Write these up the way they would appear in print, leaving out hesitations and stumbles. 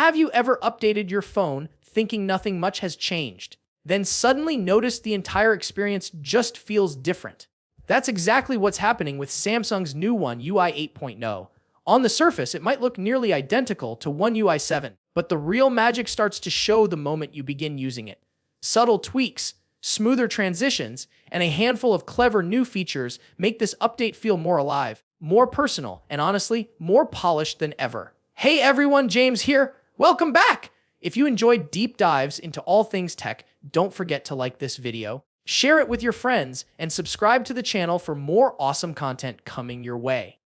Have you ever updated your phone thinking nothing much has changed, then suddenly noticed the entire experience just feels different? That's exactly what's happening with Samsung's new One UI 8.0. On the surface, it might look nearly identical to One UI 7, but the real magic starts to show the moment you begin using it. Subtle tweaks, smoother transitions, and a handful of clever new features make this update feel more alive, more personal, and honestly, more polished than ever. Hey everyone, James here. Welcome back! If you enjoyed deep dives into all things tech, don't forget to like this video, share it with your friends, and subscribe to the channel for more awesome content coming your way.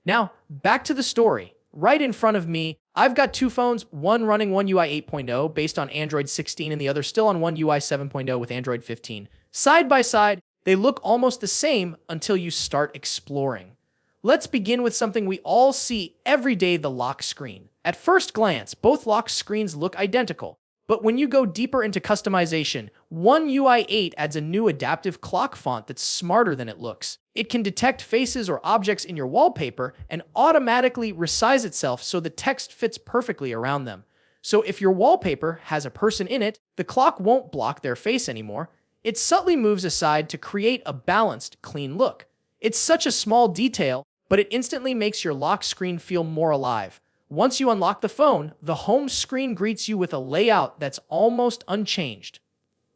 Now, back to the story. Right in front of me, I've got two phones, one running One UI 8.0 based on Android 16 and the other still on One UI 7.0 with Android 15. Side by side, they look almost the same until you start exploring. Let's begin with something we all see every day, the lock screen. At first glance, both lock screens look identical, but when you go deeper into customization, One UI 8 adds a new adaptive clock font that's smarter than it looks. It can detect faces or objects in your wallpaper and automatically resize itself so the text fits perfectly around them. So if your wallpaper has a person in it, the clock won't block their face anymore. It subtly moves aside to create a balanced, clean look. It's such a small detail, but it instantly makes your lock screen feel more alive. Once you unlock the phone, the home screen greets you with a layout that's almost unchanged.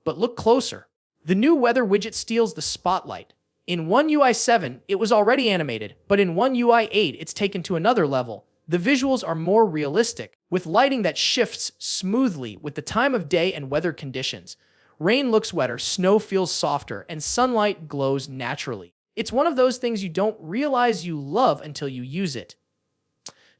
But look closer. The new weather widget steals the spotlight. In One UI 7, it was already animated, but in One UI 8, it's taken to another level. The visuals are more realistic, with lighting that shifts smoothly with the time of day and weather conditions. Rain looks wetter, snow feels softer, and sunlight glows naturally. It's one of those things you don't realize you love until you use it.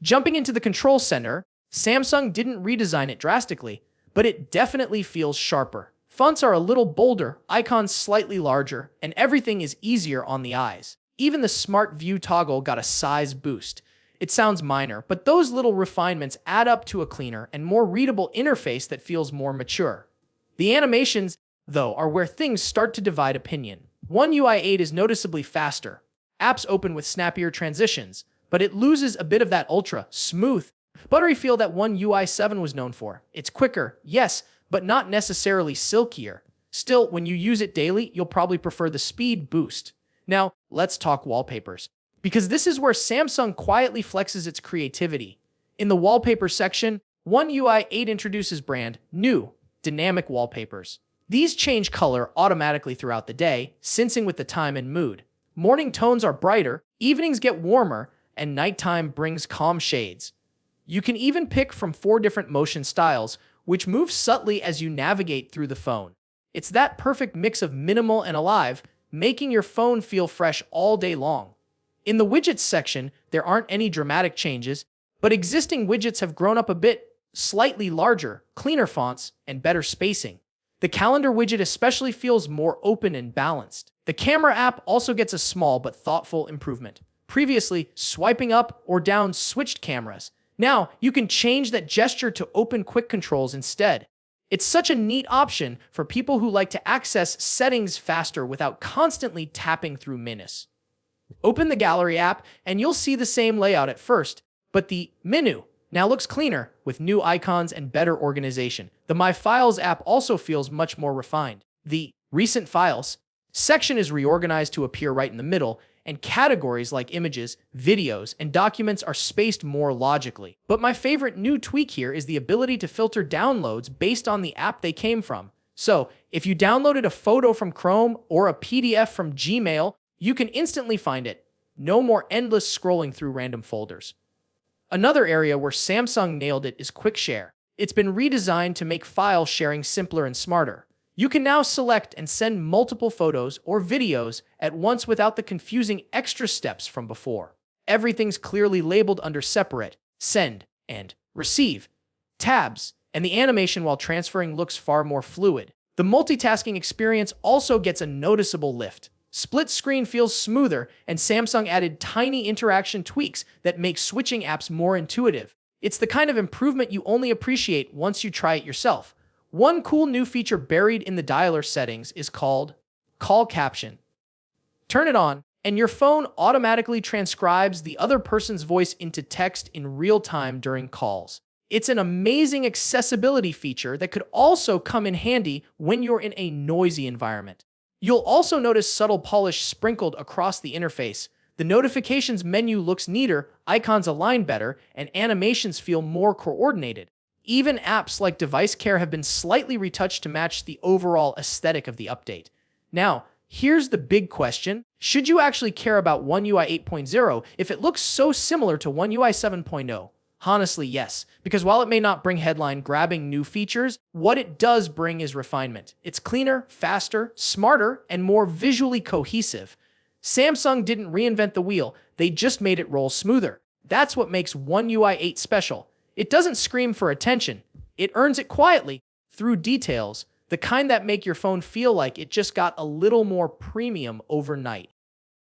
Jumping into the control center, Samsung didn't redesign it drastically, but it definitely feels sharper. Fonts are a little bolder, icons slightly larger, and everything is easier on the eyes. Even the Smart View toggle got a size boost. It sounds minor, but those little refinements add up to a cleaner and more readable interface that feels more mature. The animations, though, are where things start to divide opinion. One UI 8 is noticeably faster. Apps open with snappier transitions, but it loses a bit of that ultra, smooth, buttery feel that One UI 7 was known for. It's quicker, yes, but not necessarily silkier. Still, when you use it daily, you'll probably prefer the speed boost. Now, let's talk wallpapers, because this is where Samsung quietly flexes its creativity. In the wallpaper section, One UI 8 introduces brand new, dynamic wallpapers. These change color automatically throughout the day, syncing with the time and mood. Morning tones are brighter, evenings get warmer, and nighttime brings calm shades. You can even pick from 4 different motion styles, which move subtly as you navigate through the phone. It's that perfect mix of minimal and alive, making your phone feel fresh all day long. In the widgets section, there aren't any dramatic changes, but existing widgets have grown up a bit, slightly larger, cleaner fonts, and better spacing. The calendar widget especially feels more open and balanced. The camera app also gets a small but thoughtful improvement. Previously, swiping up or down switched cameras. Now, you can change that gesture to open quick controls instead. It's such a neat option for people who like to access settings faster without constantly tapping through menus. Open the Gallery app and you'll see the same layout at first, but the menu now looks cleaner with new icons and better organization. The My Files app also feels much more refined. The Recent Files section is reorganized to appear right in the middle, and categories like images, videos, and documents are spaced more logically. But my favorite new tweak here is the ability to filter downloads based on the app they came from. So, if you downloaded a photo from Chrome or a PDF from Gmail, you can instantly find it. No more endless scrolling through random folders. Another area where Samsung nailed it is Quick Share. It's been redesigned to make file sharing simpler and smarter. You can now select and send multiple photos or videos at once without the confusing extra steps from before. Everything's clearly labeled under Separate, Send, and Receive tabs, and the animation while transferring looks far more fluid. The multitasking experience also gets a noticeable lift. Split screen feels smoother, and Samsung added tiny interaction tweaks that make switching apps more intuitive. It's the kind of improvement you only appreciate once you try it yourself. One cool new feature buried in the dialer settings is called Call Caption. Turn it on, and your phone automatically transcribes the other person's voice into text in real time during calls. It's an amazing accessibility feature that could also come in handy when you're in a noisy environment. You'll also notice subtle polish sprinkled across the interface. The notifications menu looks neater, icons align better, and animations feel more coordinated. Even apps like Device Care have been slightly retouched to match the overall aesthetic of the update. Now, here's the big question. Should you actually care about One UI 8.0 if it looks so similar to One UI 7.0? Honestly, yes, because while it may not bring headline-grabbing new features, what it does bring is refinement. It's cleaner, faster, smarter, and more visually cohesive. Samsung didn't reinvent the wheel, they just made it roll smoother. That's what makes One UI 8 special. It doesn't scream for attention. It earns it quietly, through details, the kind that make your phone feel like it just got a little more premium overnight.